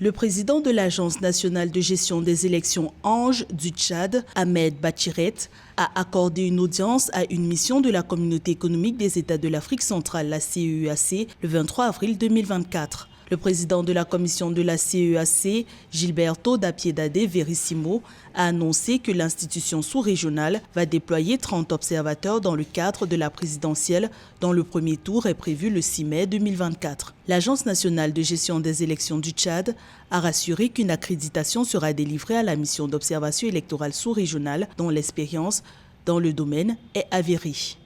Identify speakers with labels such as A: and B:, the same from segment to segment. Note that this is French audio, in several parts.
A: Le président de l'Agence nationale de gestion des élections ANGE du Tchad, Ahmed Bachiret, a accordé une audience à une mission de la Communauté économique des États de l'Afrique centrale, la CEEAC, le 23 avril 2024. Le président de la commission de la CEEAC, Gilberto da Piedade Verissimo, a annoncé que l'institution sous-régionale va déployer 30 observateurs dans le cadre de la présidentielle dont le premier tour est prévu le 6 mai 2024. L'Agence nationale de gestion des élections du Tchad a rassuré qu'une accréditation sera délivrée à la mission d'observation électorale sous-régionale dont l'expérience dans le domaine est avérée.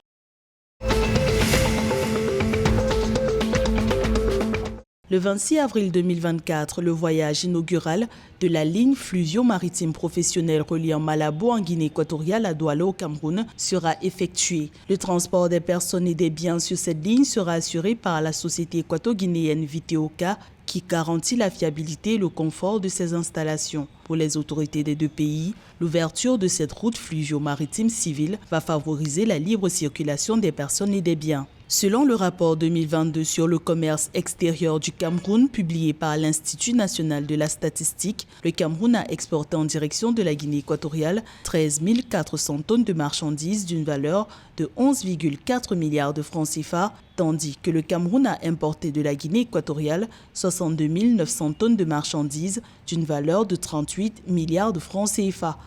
A: Le 26 avril 2024, le voyage inaugural de la ligne fluvio-maritime professionnelle reliant Malabo en Guinée équatoriale à Douala au Cameroun sera effectué. Le transport des personnes et des biens sur cette ligne sera assuré par la société équato-guinéenne Viteoka qui garantit la fiabilité et le confort de ces installations. Pour les autorités des deux pays, l'ouverture de cette route fluvio-maritime civile va favoriser la libre circulation des personnes et des biens. Selon le rapport 2022 sur le commerce extérieur du Cameroun publié par l'Institut national de la statistique, le Cameroun a exporté en direction de la Guinée équatoriale 13 400 tonnes de marchandises d'une valeur de 11,4 milliards de francs CFA, tandis que le Cameroun a importé de la Guinée équatoriale 62 900 tonnes de marchandises d'une valeur de 38 milliards de francs CFA.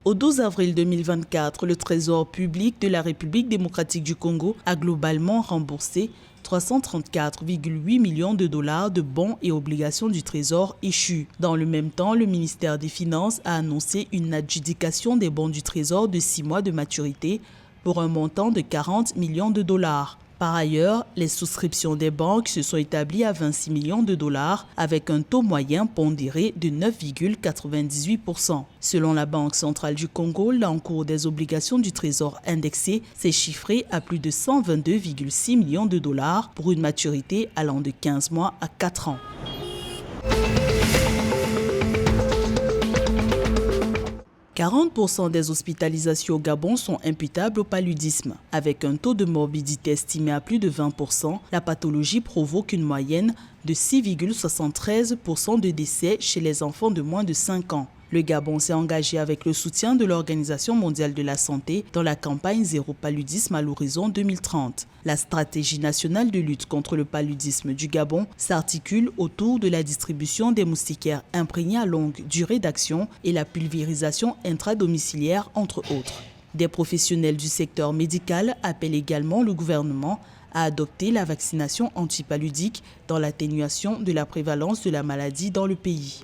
A: Au 12 avril 2024, le Trésor public de la République démocratique du Congo a globalement remboursé 334,8 millions de dollars de bons et obligations du Trésor échus. Dans le même temps, le ministère des Finances a annoncé une adjudication des bons du Trésor de 6 mois de maturité pour un montant de 40 millions de dollars. Par ailleurs, les souscriptions des banques se sont établies à 26 millions de dollars avec un taux moyen pondéré de 9,98%. Selon la Banque centrale du Congo, l'encours des obligations du Trésor indexées s'est chiffré à plus de 122,6 millions de dollars pour une maturité allant de 15 mois à 4 ans. 40% des hospitalisations au Gabon sont imputables au paludisme. Avec un taux de morbidité estimé à plus de 20%, la pathologie provoque une moyenne de 6,73% de décès chez les enfants de moins de 5 ans. Le Gabon s'est engagé avec le soutien de l'Organisation mondiale de la santé dans la campagne Zéro paludisme à l'horizon 2030. La stratégie nationale de lutte contre le paludisme du Gabon s'articule autour de la distribution des moustiquaires imprégnés à longue durée d'action et la pulvérisation intradomiciliaire, entre autres. Des professionnels du secteur médical appellent également le gouvernement à adopter la vaccination antipaludique dans l'atténuation de la prévalence de la maladie dans le pays.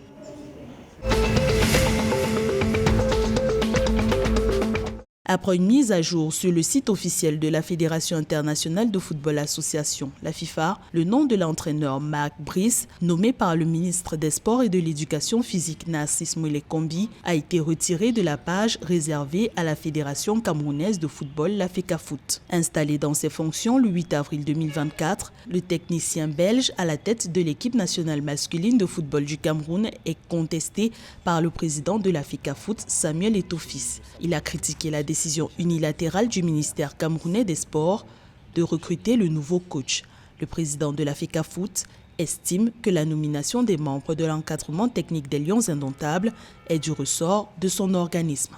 A: Après une mise à jour sur le site officiel de la Fédération internationale de football association, la FIFA, le nom de l'entraîneur Marc Brice, nommé par le ministre des Sports et de l'Éducation physique Narcisse Moulé-Kombi, a été retiré de la page réservée à la Fédération camerounaise de football, la FECAFOOT. Installé dans ses fonctions le 8 avril 2024, le technicien belge à la tête de l'équipe nationale masculine de football du Cameroun est contesté par le président de la FECAFOOT, Samuel Eto'o-Fils. Il a critiqué la décision unilatérale du ministère camerounais des Sports de recruter le nouveau coach. Le président de la FECAFOOT estime que la nomination des membres de l'encadrement technique des Lions indomptables est du ressort de son organisme.